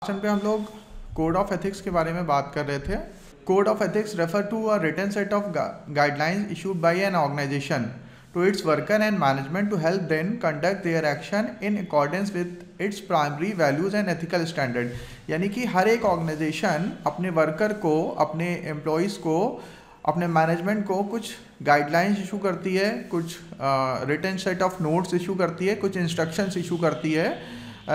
Session पे हम लोग कोड ऑफ एथिक्स के बारे में बात कर रहे थे। Code of ethics refer to a written set of guidelines issued by an organisation to its worker and management to help them conduct their action in accordance with its primary values and ethical standard. यानी कि हर एक organisation अपने worker को, अपने employees को, अपने management को कुछ गाइडलाइंस इशू करती है, कुछ written set of notes issue करती है, कुछ इंस्ट्रक्शंस इशू करती है,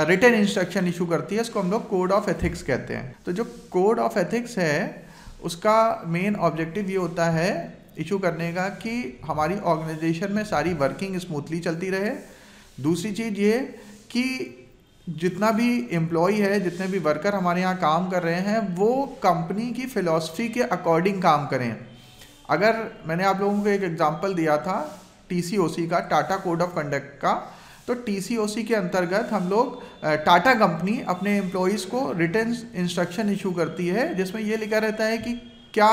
रिटन इंस्ट्रक्शन इशू करती है। इसको हम लोग कोड ऑफ एथिक्स कहते हैं। तो जो कोड ऑफ एथिक्स है उसका मेन ऑब्जेक्टिव ये होता है इशू करने का कि हमारी ऑर्गेनाइजेशन में सारी वर्किंग स्मूथली चलती रहे। दूसरी चीज़ ये कि जितना भी एम्प्लॉय है, जितने भी वर्कर हमारे यहाँ काम कर रहे हैं, वो कंपनी की फ़िलॉसफी के अकॉर्डिंग काम करें। अगर मैंने आप लोगों को एक एग्जांपल दिया था TCOC का, टाटा कोड ऑफ कंडक्ट का, तो TCOC के अंतर्गत हम लोग टाटा कंपनी अपने एम्प्लॉयज़ को रिटन इंस्ट्रक्शन इशू करती है जिसमें ये लिखा रहता है कि क्या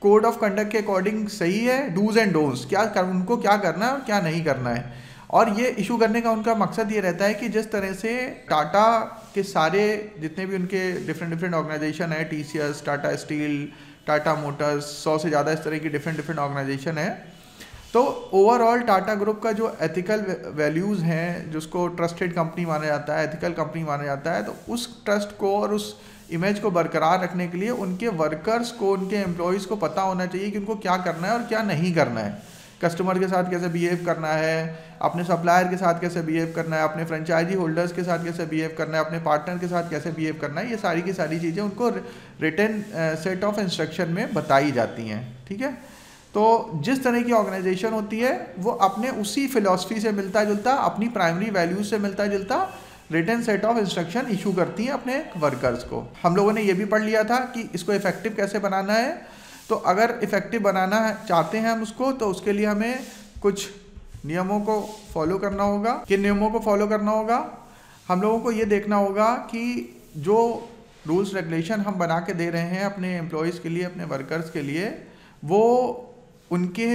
कोड ऑफ कंडक्ट के अकॉर्डिंग सही है, डूज एंड डोंट्स, उनको क्या करना है और क्या नहीं करना है। और ये इशू करने का उनका मकसद ये रहता है कि जिस तरह से टाटा के सारे जितने भी उनके डिफरेंट ऑर्गेनाइजेशन है, TCS, Tata steel, Tata Motors, 100 से ज़्यादा इस तरह की डिफरेंट ऑर्गेनाइजेशन है, तो ओवरऑल टाटा ग्रुप का जो एथिकल वैल्यूज़ हैं, जिसको ट्रस्टेड कंपनी माना जाता है, एथिकल कंपनी माना जाता है, तो उस ट्रस्ट को और उस इमेज को बरकरार रखने के लिए उनके वर्कर्स को, उनके एम्प्लॉयज़ को पता होना चाहिए कि उनको क्या करना है और क्या नहीं करना है। कस्टमर के साथ कैसे बिहेव करना है, अपने सप्लायर के साथ कैसे बिहेव करना है, अपने फ्रेंचाइजी होल्डर्स के साथ कैसे बिहेव करना है, अपने पार्टनर के साथ कैसे बिहेव करना है, ये सारी की सारी चीज़ें उनको रिटन सेट ऑफ इंस्ट्रक्शन में बताई जाती हैं। ठीक है, तो जिस तरह की ऑर्गेनाइजेशन होती है वो अपने उसी फिलॉसफी से मिलता जुलता, अपनी प्राइमरी वैल्यूज से मिलता जुलता written set of instruction issue करती है अपने वर्कर्स को। हम लोगों ने ये भी पढ़ लिया था कि इसको इफेक्टिव कैसे बनाना है। तो अगर इफेक्टिव बनाना चाहते हैं हम उसको, तो उसके लिए हमें कुछ नियमों को फॉलो करना होगा। किन नियमों को फॉलो करना होगा? हम लोगों को ये देखना होगा कि जो रूल्स रेगुलेशन हम बना के दे रहे हैं अपने एम्प्लॉयज़ के लिए, अपने वर्कर्स के लिए, वो उनके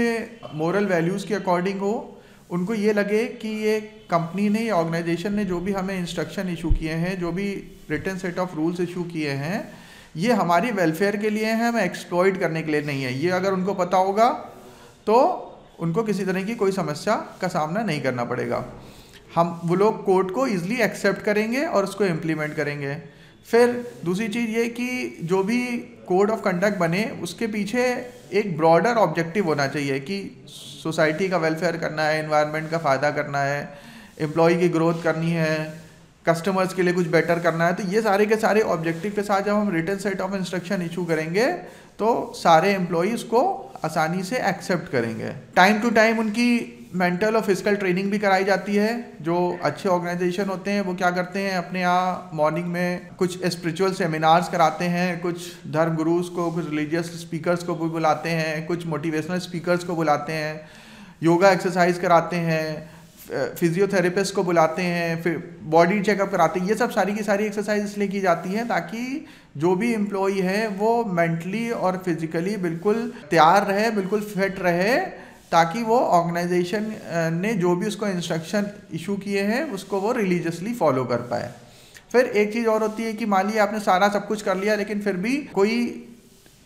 मोरल वैल्यूज़ के अकॉर्डिंग हो। उनको ये लगे कि ये कंपनी ने, ये ऑर्गेनाइजेशन ने जो भी हमें इंस्ट्रक्शन इशू किए हैं, जो भी written set of rules issue किए हैं, ये हमारी वेलफेयर के लिए हैं, हमें एक्सप्लॉइट करने के लिए नहीं है। ये अगर उनको पता होगा तो उनको किसी तरह की कोई समस्या का सामना नहीं करना पड़ेगा। वो लोग कोड को ईजिली एक्सेप्ट करेंगे और उसको इम्प्लीमेंट करेंगे। फिर दूसरी चीज़ ये कि जो भी कोड ऑफ कंडक्ट बने उसके पीछे एक ब्रॉडर ऑब्जेक्टिव होना चाहिए कि सोसाइटी का वेलफेयर करना है, एनवायरनमेंट का फ़ायदा करना है, एम्प्लॉय की ग्रोथ करनी है, कस्टमर्स के लिए कुछ बेटर करना है। तो ये सारे के सारे ऑब्जेक्टिव के साथ जब हम written set of instruction issue करेंगे तो सारे एम्प्लॉय उसको आसानी से एक्सेप्ट करेंगे। टाइम टू टाइम उनकी मेंटल और फिजिकल ट्रेनिंग भी कराई जाती है। जो अच्छे ऑर्गेनाइजेशन होते हैं वो क्या करते हैं, अपने यहाँ मॉर्निंग में कुछ स्पिरिचुअल सेमिनार्स कराते हैं, कुछ धर्म गुरुज को, कुछ रिलीजियस स्पीकर्स को भी बुलाते हैं, कुछ मोटिवेशनल स्पीकर्स को बुलाते हैं, योगा एक्सरसाइज कराते हैं, फिजियोथेरेपिस्ट को बुलाते हैं, फिर बॉडी चेकअप कराते हैं। ये सब सारी की सारी एक्सरसाइज इसलिए की जाती हैं ताकि जो भी एम्प्लॉय है वो मेंटली और फिजिकली बिल्कुल तैयार रहे, बिल्कुल फिट रहे, ताकि वो ऑर्गेनाइजेशन ने जो भी उसको इंस्ट्रक्शन इशू किए हैं उसको वो रिलीजियसली फॉलो कर पाए। फिर एक चीज़ और होती है कि मान लिया आपने सारा सब कुछ कर लिया लेकिन फिर भी कोई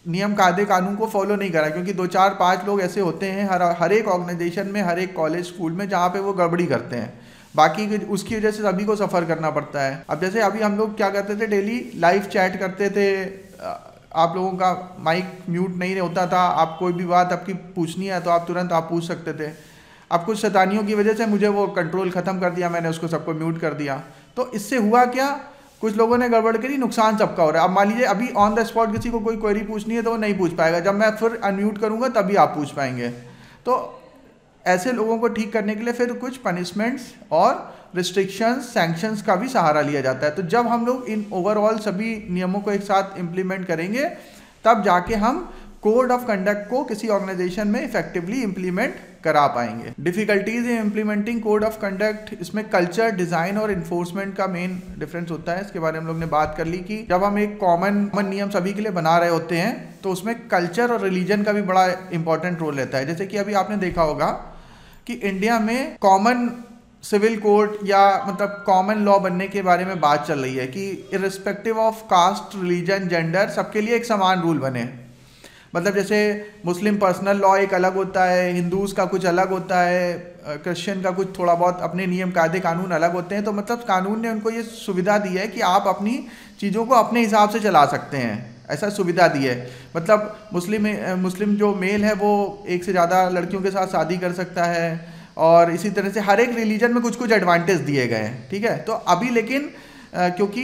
नियम कायदे कानून को फॉलो नहीं करा, क्योंकि 2 4 5 लोग ऐसे होते हैं हर एक ऑर्गेनाइजेशन में, हर एक कॉलेज स्कूल में, जहाँ पे वो गड़बड़ी करते हैं, बाकी उसकी वजह से सभी को सफ़र करना पड़ता है। अब जैसे अभी हम लोग क्या करते थे, डेली लाइव चैट करते थे, आप लोगों का माइक म्यूट नहीं होता था, आप कोई भी बात आपकी पूछनी है तो आप तुरंत पूछ सकते थे। अब कुछ शैतानियों की वजह से मुझे वो कंट्रोल ख़त्म कर दिया, मैंने उसको सबको म्यूट कर दिया। तो इससे हुआ क्या, कुछ लोगों ने गड़बड़ करी, नुकसान सबका हो रहा है। अब मान लीजिए अभी ऑन द स्पॉट किसी को कोई क्वेरी पूछनी है तो वो नहीं पूछ पाएगा, जब मैं फिर अनम्यूट करूँगा तभी आप पूछ पाएंगे। तो ऐसे लोगों को ठीक करने के लिए फिर कुछ पनिशमेंट्स और रिस्ट्रिक्शंस, सैंक्शंस का भी सहारा लिया जाता है। तो जब हम लोग इन ओवरऑल सभी नियमों को एक साथ इम्प्लीमेंट करेंगे तब जाके हम कोड ऑफ कंडक्ट को किसी ऑर्गेनाइजेशन में इफेक्टिवली इम्प्लीमेंट करा पाएंगे। Difficulties in implementing code of conduct, इसमें कल्चर, डिज़ाइन और इन्फोर्समेंट का मेन डिफरेंस होता है। इसके बारे में हम लोग ने बात कर ली कि जब हम एक कॉमन नियम सभी के लिए बना रहे होते हैं तो उसमें कल्चर और रिलीजन का भी बड़ा इंपॉर्टेंट रोल रहता है। जैसे कि अभी आपने देखा होगा कि इंडिया में कॉमन सिविल कोड या मतलब कॉमन लॉ बनने के बारे में बात चल रही है कि irrespective of caste, religion, gender, सबके लिए एक समान रूल बने। मतलब जैसे मुस्लिम पर्सनल लॉ एक अलग होता है, हिंदूज़ का कुछ अलग होता है, क्रिश्चियन का कुछ थोड़ा बहुत अपने नियम कायदे कानून अलग होते हैं। तो मतलब कानून ने उनको ये सुविधा दी है कि आप अपनी चीज़ों को अपने हिसाब से चला सकते हैं, ऐसा सुविधा दी है। मतलब मुस्लिम जो मेल है वो एक से ज़्यादा लड़कियों के साथ शादी कर सकता है, और इसी तरह से हर एक रिलीजन में कुछ कुछ एडवांटेज दिए गए हैं, ठीक है। तो अभी लेकिन क्योंकि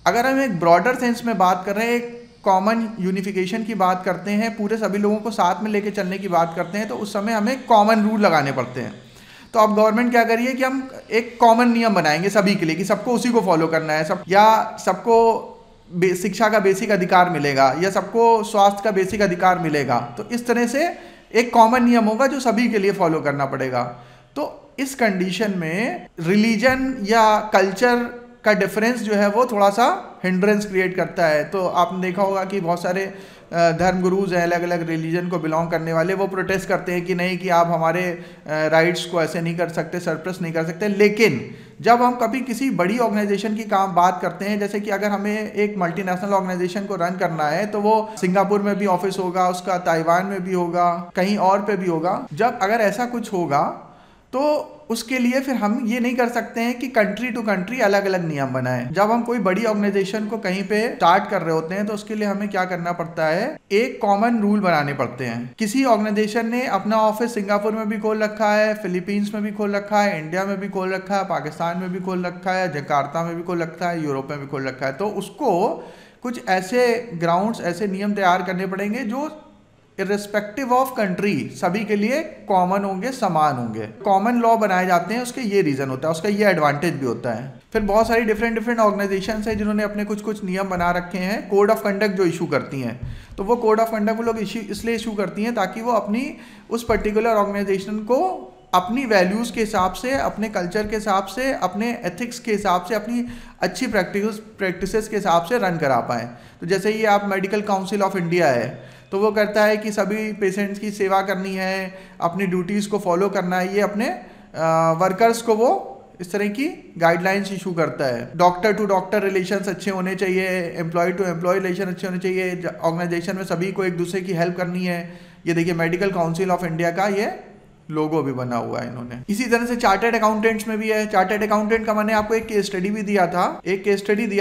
अगर हम एक ब्रॉडर सेंस में बात कर रहे हैं, एक कॉमन यूनिफिकेशन की बात करते हैं, पूरे सभी लोगों को साथ में लेके चलने की बात करते हैं, तो उस समय हमें कॉमन रूल लगाने पड़ते हैं। तो अब गवर्नमेंट क्या करिए कि हम एक कॉमन नियम बनाएंगे सभी के लिए कि सबको उसी को फॉलो करना है, सबको शिक्षा का बेसिक अधिकार मिलेगा, या सबको स्वास्थ्य का बेसिक अधिकार मिलेगा। तो इस तरह से एक कॉमन नियम होगा जो सभी के लिए फॉलो करना पड़ेगा। तो इस कंडीशन में रिलीजन या कल्चर का डिफरेंस जो है वो थोड़ा सा हिंड्रेंस क्रिएट करता है। तो आपने देखा होगा कि बहुत सारे धर्म गुरुज हैं अलग अलग रिलीजन को बिलोंग करने वाले, वो प्रोटेस्ट करते हैं कि नहीं, कि आप हमारे राइट्स को ऐसे नहीं कर सकते, सरप्रेस नहीं कर सकते। लेकिन जब हम कभी किसी बड़ी ऑर्गेनाइजेशन की बात करते हैं, जैसे कि अगर हमें एक मल्टीनेशनल ऑर्गेनाइजेशन को रन करना है, तो वो सिंगापुर में भी ऑफिस होगा उसका, ताइवान में भी होगा, कहीं और पे भी होगा। जब अगर ऐसा कुछ होगा तो उसके लिए फिर हम ये नहीं कर सकते हैं कि कंट्री टू कंट्री अलग अलग नियम बनाएं। जब हम कोई बड़ी ऑर्गेनाइजेशन को कहीं पे स्टार्ट कर रहे होते हैं तो उसके लिए हमें क्या करना पड़ता है, एक कॉमन रूल बनाने पड़ते हैं। किसी ऑर्गेनाइजेशन ने अपना ऑफिस सिंगापुर में भी खोल रखा है, फिलीपींस में भी खोल रखा है, इंडिया में भी खोल रखा है, पाकिस्तान में भी खोल रखा है, जकार्ता में भी खोल रखा है, यूरोप में भी खोल रखा है। तो उसको कुछ ऐसे ग्राउंड्स, ऐसे नियम तैयार करने पड़ेंगे जो इर्रिस्पेक्टिव ऑफ कंट्री सभी के लिए कॉमन होंगे, समान होंगे। कॉमन लॉ बनाए जाते हैं, उसके ये रीजन होता है, उसका ये एडवांटेज भी होता है। फिर बहुत सारी डिफरेंट ऑर्गेनाइजेशंस हैं जिन्होंने अपने कुछ नियम बना रखे हैं, कोड ऑफ कंडक्ट जो इशू करती हैं। तो वो कोड ऑफ कंडक्ट वो लोग इसलिए इशू करती हैं ताकि वो अपनी उस पर्टिकुलर ऑर्गेनाइजेशन को अपनी वैल्यूज़ के हिसाब से, अपने कल्चर के हिसाब से, अपने एथिक्स के हिसाब से, अपनी अच्छी प्रैक्टिसेस के हिसाब से रन करा पाएँ। तो जैसे ये आप मेडिकल काउंसिल ऑफ इंडिया है, तो वो करता है कि सभी पेशेंट्स की सेवा करनी है, अपनी ड्यूटीज़ को फॉलो करना है, ये अपने वर्कर्स को वो इस तरह की गाइडलाइंस इशू करता है। डॉक्टर टू डॉक्टर रिलेशंस अच्छे होने चाहिए, एम्प्लॉय टू एम्प्लॉय रिलेशन अच्छे होने चाहिए, ऑर्गेनाइजेशन में सभी को एक दूसरे की हेल्प करनी है। ये देखिए मेडिकल काउंसिल ऑफ इंडिया का ये लोगो भी बना हुआ है इन्होंने। इसी तरह से चार्टर्ड अकाउंटेंट्स में भी है। चार्टर्ड अकाउंटेंट का मैंने आपको एक केस स्टडी भी दिया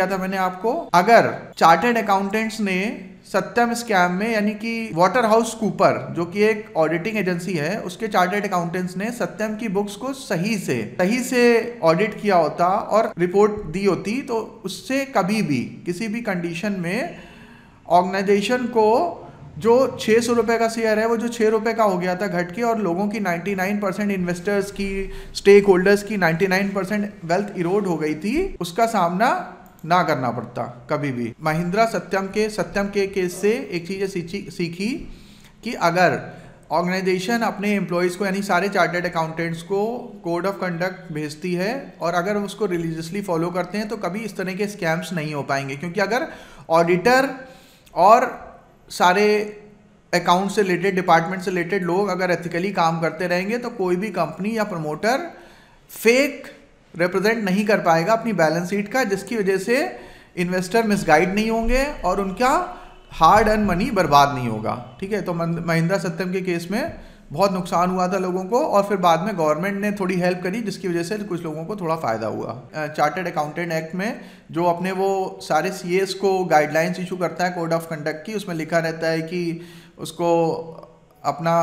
था, मैंने आपको। अगर चार्टर्ड अकाउंटेंट्स ने सत्यम स्कैम में, यानी कि वाटर हाउस कूपर जो कि एक ऑडिटिंग एजेंसी है, उसके चार्टर्ड अकाउंटेंट्स ने सत्यम की बुक्स को सही से ऑडिट किया होता और रिपोर्ट दी होती, तो उससे कभी भी किसी भी कंडीशन में ऑर्गेनाइजेशन को जो 600 रुपये का शेयर है वो जो 6 रुपये का हो गया था घट के, और लोगों की 99% इन्वेस्टर्स की, स्टेक होल्डर्स की 99% वेल्थ इरोड हो गई थी, उसका सामना ना करना पड़ता कभी भी। महिंद्रा सत्यम के केस से एक चीज़ सीखी कि अगर ऑर्गेनाइजेशन अपने एम्प्लॉयज़ को, यानी सारे चार्टर्ड अकाउंटेंट्स को कोड ऑफ कंडक्ट भेजती है और अगर उसको रिलीजियसली फॉलो करते हैं, तो कभी इस तरह के स्कैम्स नहीं हो पाएंगे। क्योंकि अगर ऑडिटर और सारे अकाउंट से रिलेटेड, डिपार्टमेंट से रिलेटेड लोग अगर एथिकली काम करते रहेंगे, तो कोई भी कंपनी या प्रमोटर फेक रिप्रेजेंट नहीं कर पाएगा अपनी बैलेंस शीट का, जिसकी वजह से इन्वेस्टर मिसगाइड नहीं होंगे और उनका हार्ड अर्न मनी बर्बाद नहीं होगा। ठीक है, तो महिंद्रा सत्यम के केस में बहुत नुकसान हुआ था लोगों को, और फिर बाद में गवर्नमेंट ने थोड़ी हेल्प करी, जिसकी वजह से कुछ लोगों को थोड़ा फ़ायदा हुआ। चार्टर्ड अकाउंटेंट एक्ट में जो अपने वो सारे सीएस को गाइडलाइंस इशू करता है कोड ऑफ कंडक्ट की, उसमें लिखा रहता है कि उसको अपना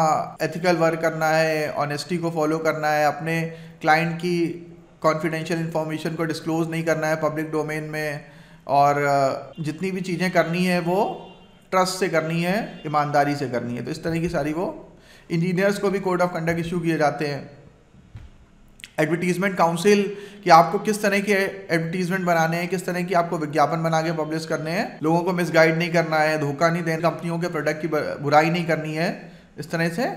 एथिकल वर्क करना है, ऑनेस्टी को फॉलो करना है, अपने क्लाइंट की कॉन्फिडेंशियल इन्फॉर्मेशन को डिस्क्लोज नहीं करना है पब्लिक डोमेन में, और जितनी भी चीज़ें करनी है वो ट्रस्ट से करनी है, ईमानदारी से करनी है। तो इस तरह की सारी वो इंजीनियर्स को भी कोड ऑफ कंडक्ट इशू किए जाते हैं। एडवर्टीजमेंट काउंसिल कि आपको किस तरह के एडवर्टीजमेंट बनाने हैं, किस तरह की आपको विज्ञापन बना के पब्लिश करने हैं, लोगों को मिसगाइड नहीं करना है, धोखा नहीं देना, कंपनियों के प्रोडक्ट की बुराई नहीं करनी है, इस तरह से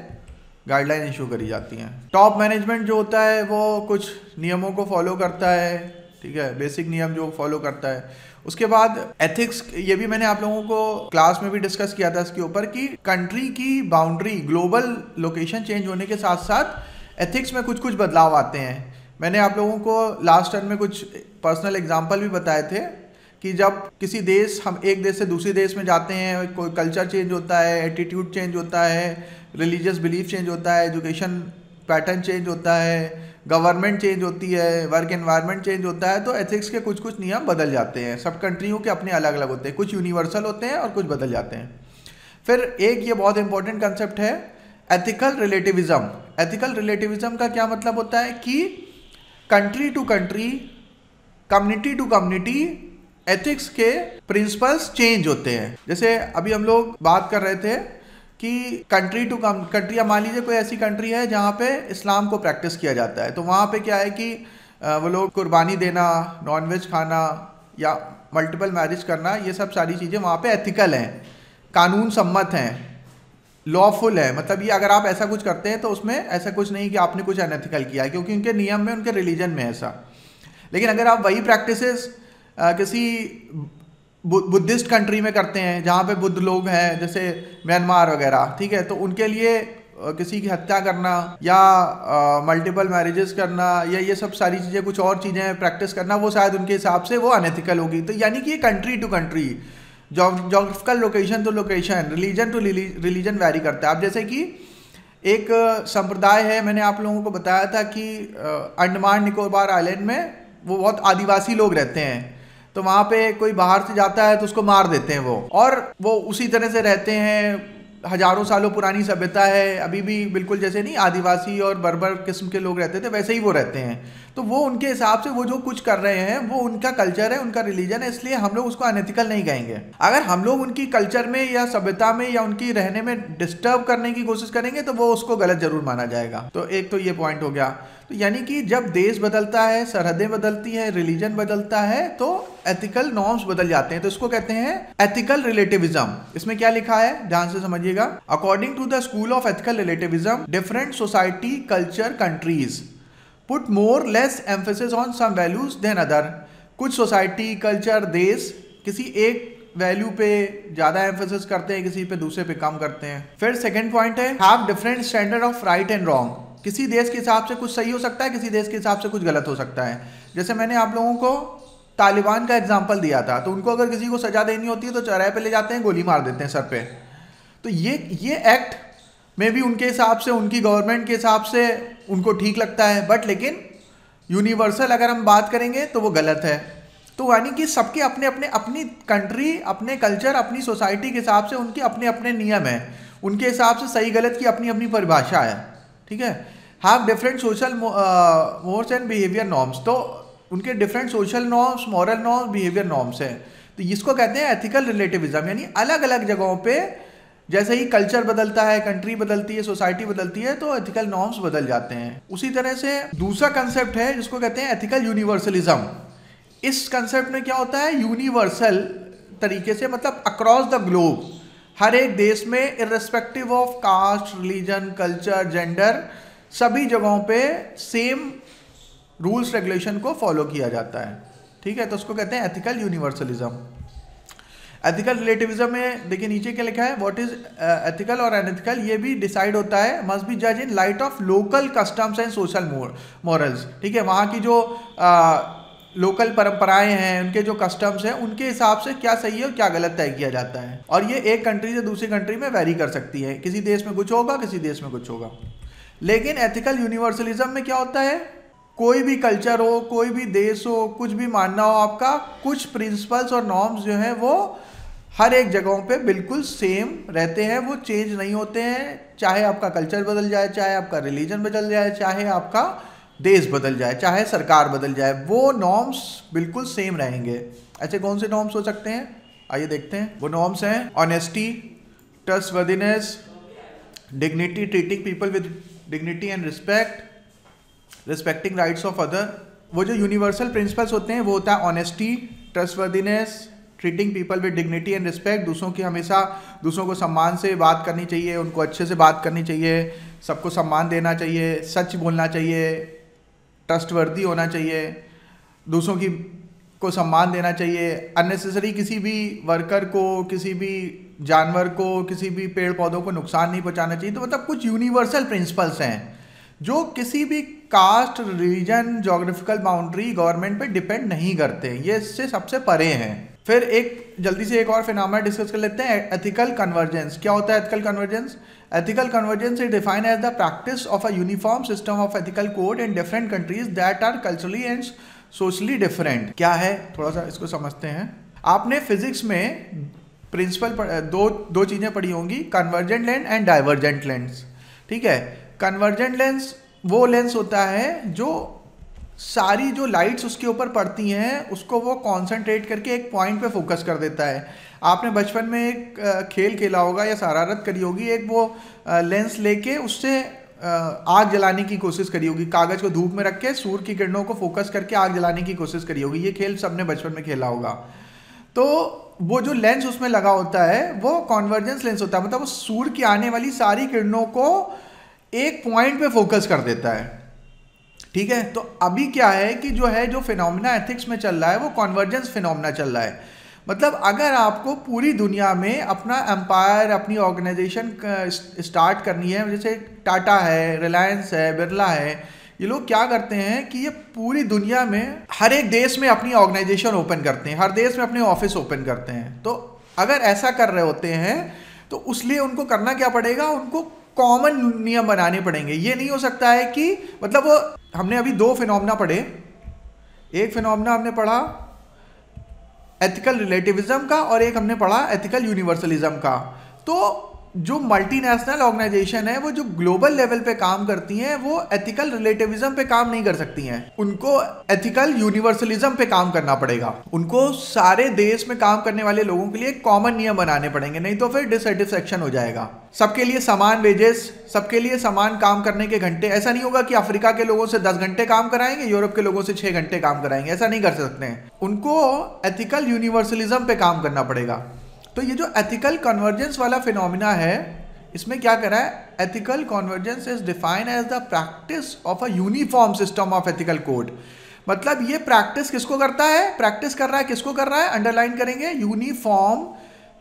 गाइडलाइन इशू करी जाती हैं। टॉप मैनेजमेंट जो होता है वो कुछ नियमों को फॉलो करता है, ठीक है, बेसिक नियम जो फॉलो करता है। उसके बाद एथिक्स, ये भी मैंने आप लोगों को क्लास में भी डिस्कस किया था इसके ऊपर कि कंट्री की बाउंड्री, ग्लोबल लोकेशन चेंज होने के साथ साथ एथिक्स में कुछ बदलाव आते हैं। मैंने आप लोगों को लास्ट टर्म में कुछ पर्सनल एग्जांपल भी बताए थे कि जब किसी देश, हम एक देश से दूसरे देश में जाते हैं, कोई कल्चर चेंज होता है, एटीट्यूड चेंज होता है, रिलीजियस बिलीफ चेंज होता है, एजुकेशन पैटर्न चेंज होता है, गवर्नमेंट चेंज होती है, वर्क एनवायरनमेंट चेंज होता है, तो एथिक्स के कुछ कुछ नियम बदल जाते हैं। सब कंट्रियों के अपने अलग अलग होते हैं, कुछ यूनिवर्सल होते हैं और कुछ बदल जाते हैं। फिर एक ये बहुत इंपॉर्टेंट कंसेप्ट है एथिकल रिलेटिविज्म। एथिकल रिलेटिविज्म का क्या मतलब होता है कि country to country, community to community ethics के प्रिंसिपल्स चेंज होते हैं। जैसे अभी हम लोग बात कर रहे थे कि कंट्री टू कंट्री, मान लीजिए कोई ऐसी कंट्री है जहाँ पे इस्लाम को प्रैक्टिस किया जाता है, तो वहाँ पे क्या है कि वो लोग कुर्बानी देना, नॉनवेज खाना या मल्टीपल मैरिज करना, ये सब सारी चीज़ें वहाँ पे एथिकल हैं, कानून सम्मत हैं, लॉफुल है। मतलब ये अगर आप ऐसा कुछ करते हैं तो उसमें ऐसा कुछ नहीं कि आपने कुछ अनएथिकल किया है, क्योंकि उनके नियम में, उनके रिलीजन में ऐसा। लेकिन अगर आप वही प्रैक्टिसेस किसी बुद्धिस्ट कंट्री में करते हैं जहाँ पे बुद्ध लोग हैं, जैसे म्यांमार वगैरह, ठीक है, तो उनके लिए किसी की हत्या करना या मल्टीपल मैरिजेस करना या ये सब सारी चीज़ें, कुछ और चीज़ें प्रैक्टिस करना, वो शायद उनके हिसाब से वो अनएथिकल होगी। तो यानी कि ये country to country, geographical location to location, religion to religion vary करता है। अब जैसे कि एक संप्रदाय है, मैंने आप लोगों को बताया था कि अंडमान निकोबार आइलैंड में वो बहुत आदिवासी लोग रहते हैं, तो वहाँ पे कोई बाहर से जाता है तो उसको मार देते हैं वो, और वो उसी तरह से रहते हैं। हजारों सालों पुरानी सभ्यता है, अभी भी बिल्कुल जैसे नहीं आदिवासी और बर्बर किस्म के लोग रहते थे वैसे ही वो रहते हैं। तो वो उनके हिसाब से वो जो कुछ कर रहे हैं वो उनका कल्चर है, उनका रिलीजन है, इसलिए हम लोग उसको अनएथिकल नहीं कहेंगे। अगर हम लोग उनकी कल्चर में या सभ्यता में या उनकी रहने में डिस्टर्ब करने की कोशिश करेंगे तो वो उसको गलत जरूर माना जाएगा। तो एक तो ये पॉइंट हो गया। तो यानी कि जब देश बदलता है, सरहदें बदलती है, रिलीजन बदलता है, तो एथिकल नॉर्म्स बदल जाते हैं। तो इसको कहते हैं एथिकल रिलेटिविज्म। इसमें क्या लिखा है ध्यान से समझिएगा। According to the school of ethical relativism, different society, culture, countries put more less emphasis on some values than other. कुछ सोसाइटी, कल्चर, देश किसी एक वैल्यू पे ज्यादा एम्फेसिस करते हैं, किसी पे दूसरे पे कम करते हैं। फिर सेकंड पॉइंट है have different standard of right and wrong. किसी देश के हिसाब से कुछ सही हो सकता है, किसी देश के हिसाब से कुछ गलत हो सकता है। जैसे मैंने आप लोगों को तालिबान का एग्जाम्पल दिया था, तो उनको अगर किसी को सजा देनी होती है तो चौराहे पे ले जाते हैं, गोली मार देते हैं सर पे। तो ये एक्ट में भी उनके हिसाब से, उनकी गवर्नमेंट के हिसाब से उनको ठीक लगता है, बट लेकिन यूनिवर्सल अगर हम बात करेंगे तो वो गलत है। तो यानी कि सबके अपने अपने, अपनी कंट्री, अपने कल्चर, अपनी सोसाइटी के हिसाब से उनके अपने अपने नियम हैं, उनके हिसाब से सही गलत की अपनी अपनी परिभाषा है, ठीक है। Have different social mores and behaviour norms. तो उनके different social norms, moral norms, behaviour norms हैं। तो इसको कहते हैं एथिकल रिलेटिविज्म। यानी अलग अलग जगहों पे जैसे ही कल्चर बदलता है, कंट्री बदलती है, सोसाइटी बदलती है, तो एथिकल नॉर्म्स बदल जाते हैं। उसी तरह से दूसरा कंसेप्ट है जिसको कहते हैं एथिकल यूनिवर्सलिज्म। इस कंसेप्ट में क्या होता है, यूनिवर्सल तरीके से, मतलब अक्रॉस द ग्लोब, हर एक देश में irrespective of caste, religion, culture, gender, सभी जगहों पे सेम रूल्स रेगुलेशन को फॉलो किया जाता है, ठीक है। तो उसको कहते हैं एथिकल यूनिवर्सलिज्म। एथिकल रिलेटिविज्म में देखिए नीचे क्या लिखा है, व्हाट इज एथिकल और अनएथिकल, ये भी डिसाइड होता है, मस्ट बी जज in light of local customs and social morals, ठीक है। वहाँ की जो लोकल परंपराएं हैं, उनके जो कस्टम्स हैं, उनके हिसाब से क्या सही है और क्या गलत तय किया जाता है। और ये एक कंट्री से दूसरी कंट्री में वेरी कर सकती है, किसी देश में कुछ होगा, किसी देश में कुछ होगा। लेकिन एथिकल यूनिवर्सलिज्म में क्या होता है, कोई भी कल्चर हो, कोई भी देश हो, कुछ भी मानना हो आपका, कुछ प्रिंसिपल्स और नॉर्म्स जो हैं वो हर एक जगहों पे बिल्कुल सेम रहते हैं, वो चेंज नहीं होते हैं। चाहे आपका कल्चर बदल जाए, चाहे आपका रिलीजन बदल जाए, चाहे आपका देश बदल जाए, चाहे सरकार बदल जाए, वो नॉर्म्स बिल्कुल सेम रहेंगे। ऐसे कौन से नॉर्म्स हो सकते हैं, आइए देखते हैं। वो नॉर्म्स हैं honesty, trustworthiness, dignity, treating people with dignity and respect, respecting rights of other. वो जो यूनिवर्सल प्रिंसिपल्स होते हैं वो होता है honesty, trustworthiness, treating people with dignity and respect, दूसरों की हमेशा दूसरों को सम्मान से बात करनी चाहिए, उनको अच्छे से बात करनी चाहिए, सबको सम्मान देना चाहिए, सच बोलना चाहिए, ट्रस्टवर्दी होना चाहिए, दूसरों की को सम्मान देना चाहिए, अननेसेसरी किसी भी वर्कर को, किसी भी जानवर को, किसी भी पेड़ पौधों को नुकसान नहीं पहुंचाना चाहिए। तो मतलब कुछ यूनिवर्सल प्रिंसिपल्स हैं जो किसी भी caste, religion, geographical boundary, government पे डिपेंड नहीं करते, ये इससे सबसे परे हैं। फिर एक जल्दी से एक और फिनोमेना डिस्कस कर लेते हैं, एथिकल कन्वर्जेंस। क्या होता है ethical convergence? Ethical convergence is defined as the practice of a uniform system of ethical code in different countries that are culturally and socially different. क्या है, थोड़ा सा इसको समझते हैं। आपने फिजिक्स में प्रिंसिपल दो चीज़ें पढ़ी होंगी, convergent lens and divergent lens. ठीक है, कन्वर्जेंट लेंस वो लेंस होता है जो सारी जो लाइट्स उसके ऊपर पड़ती हैं उसको वो कॉन्सेंट्रेट करके एक पॉइंट पे फोकस कर देता है। आपने बचपन में एक खेल खेला होगा या शरारत करी होगी, एक वो लेंस लेके उससे आग जलाने की कोशिश करी होगी, कागज़ को धूप में रख के सूर्य की किरणों को फोकस करके आग जलाने की कोशिश करी होगी। ये खेल सबने बचपन में खेला होगा। तो वो जो लेंस उसमें लगा होता है वो कॉन्वर्जेंस लेंस होता है, मतलब वो सूर्य की आने वाली सारी किरणों को एक पॉइंट पे फोकस कर देता है। ठीक है, तो अभी क्या है कि जो फिनोमेना एथिक्स में चल रहा है वो कॉन्वर्जेंस फिनोमेना चल रहा है। मतलब अगर आपको पूरी दुनिया में अपना एम्पायर, अपनी ऑर्गेनाइजेशन स्टार्ट करनी है, जैसे टाटा है, रिलायंस है, बिरला है, ये लोग क्या करते हैं कि ये पूरी दुनिया में हर एक देश में अपनी ऑर्गेनाइजेशन ओपन करते हैं, हर देश में अपने ऑफिस ओपन करते हैं। तो अगर ऐसा कर रहे होते हैं तो उसलिए उनको करना क्या पड़ेगा, उनको कॉमन नियम बनाने पड़ेंगे। ये नहीं हो सकता है कि मतलब वो हमने अभी दो फिनोमेना पढ़े, एक फिनोमेना हमने पढ़ा एथिकल रिलेटिविज्म का और एक हमने पढ़ा एथिकल यूनिवर्सलिज्म का। तो जो मल्टीनेशनल ऑर्गेनाइजेशन है वो जो ग्लोबल लेवल पे काम करती हैं वो एथिकल रिलेटिविज्म पे काम नहीं कर सकती हैं, उनको एथिकल यूनिवर्सलिज्म पे काम करना पड़ेगा। उनको सारे देश में काम करने वाले लोगों के लिए कॉमन नियम बनाने पड़ेंगे, नहीं तो फिर डिससेटिस्फेक्शन हो जाएगा। सबके लिए समान वेजेस, सबके लिए समान काम करने के घंटे। ऐसा नहीं होगा कि अफ्रीका के लोगों से 10 घंटे काम कराएंगे, यूरोप के लोगों से 6 घंटे काम कराएंगे, ऐसा नहीं कर सकते हैं। उनको एथिकल यूनिवर्सलिज्म पे काम करना पड़ेगा। तो ये जो एथिकल कन्वर्जेंस वाला फिनोमिना है, इसमें क्या करा है, ethical convergence is defined as the practice of a uniform system of ethical code. मतलब ये प्रैक्टिस किसको करता है, प्रैक्टिस कर रहा है, किसको कर रहा है, अंडरलाइन करेंगे, uniform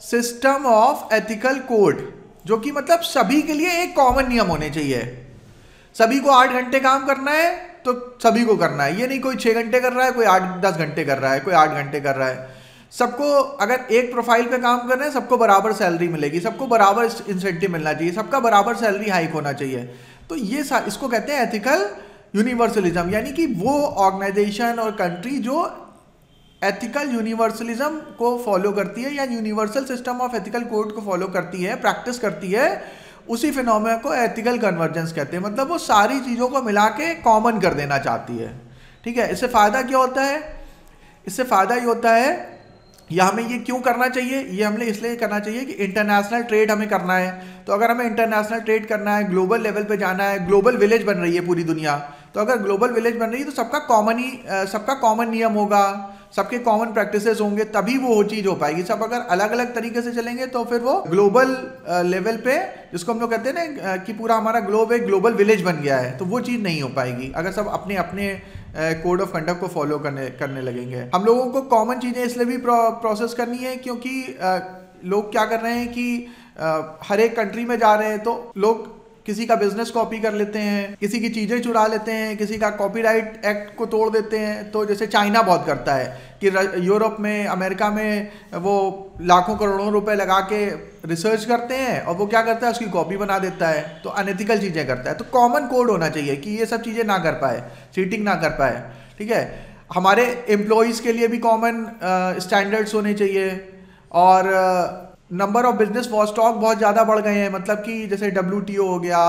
system of ethical code, जो कि मतलब सभी के लिए एक कॉमन नियम होने चाहिए। सभी को 8 घंटे काम करना है तो सभी को करना है, ये नहीं कोई 6 घंटे कर रहा है, कोई 8-10 घंटे कर रहा है, कोई 8 घंटे कर रहा है। सबको अगर एक प्रोफाइल पे काम कर रहे हैं सबको बराबर सैलरी मिलेगी, सबको बराबर इंसेंटिव मिलना चाहिए, सबका बराबर सैलरी हाइक होना चाहिए। तो ये इसको कहते हैं एथिकल यूनिवर्सलिज्म, यानी कि वो ऑर्गेनाइजेशन और कंट्री जो एथिकल यूनिवर्सलिज्म को फॉलो करती है या universal system of ethical code को फॉलो करती है, प्रैक्टिस करती है, उसी फिनोमेना को एथिकल कन्वर्जेंस कहते हैं। मतलब वो सारी चीज़ों को मिला के कॉमन कर देना चाहती है। ठीक है, इससे फ़ायदा क्या होता है, इससे फ़ायदा ये होता है, या हमें ये क्यों करना चाहिए, ये हमें इसलिए करना चाहिए कि इंटरनेशनल ट्रेड हमें करना है। तो अगर हमें इंटरनेशनल ट्रेड करना है, ग्लोबल लेवल पे जाना है, ग्लोबल विलेज बन रही है पूरी दुनिया, तो अगर ग्लोबल विलेज बन रही है तो सबका कॉमन नियम होगा, सबके कॉमन प्रैक्टिसेस होंगे, तभी वो चीज़ हो पाएगी। सब अगर अलग अलग तरीके से चलेंगे तो फिर वो ग्लोबल लेवल पे, जिसको हम लोग कहते हैं ना कि पूरा हमारा ग्लोब एक ग्लोबल विलेज बन गया है, तो वो चीज़ नहीं हो पाएगी अगर सब अपने अपने कोड ऑफ कंडक्ट को फॉलो करने लगेंगे। हम लोगों को कॉमन चीज़ें इसलिए भी प्रोसेस करनी है क्योंकि लोग क्या कर रहे हैं कि हर एक कंट्री में जा रहे हैं तो लोग किसी का बिजनेस कॉपी कर लेते हैं, किसी की चीज़ें चुरा लेते हैं, किसी का कॉपीराइट एक्ट को तोड़ देते हैं। तो जैसे चाइना बहुत करता है कि यूरोप में, अमेरिका में वो लाखों करोड़ों रुपए लगा के रिसर्च करते हैं और वो क्या करता है, उसकी कॉपी बना देता है, तो अनएथिकल चीज़ें करता है। तो कॉमन कोड होना चाहिए कि ये सब चीज़ें ना कर पाए, चीटिंग ना कर पाए। ठीक है, हमारे एम्प्लॉयज़ के लिए भी कॉमन स्टैंडर्ड्स होने चाहिए। और नंबर ऑफ बिजनेस वॉचडॉग बहुत ज़्यादा बढ़ गए हैं, मतलब कि जैसे WTO हो गया,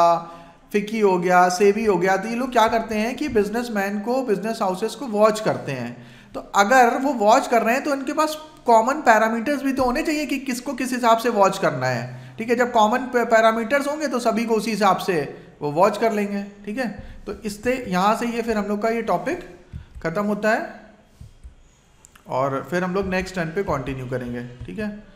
फिकी हो गया, सेबी हो गया, तो ये लोग क्या करते हैं कि बिजनेसमैन को, बिजनेस हाउसेस को वॉच करते हैं। तो अगर वो वॉच कर रहे हैं तो उनके पास कॉमन पैरामीटर्स भी तो होने चाहिए कि किसको किस हिसाब से वॉच करना है। ठीक है, जब कॉमन पैरामीटर्स होंगे तो सभी को उसी हिसाब से वो वॉच कर लेंगे। ठीक है, तो इससे यहाँ से ये फिर हम लोग का ये टॉपिक ख़त्म होता है और फिर हम लोग नेक्स्ट टर्न पे कंटिन्यू करेंगे। ठीक है।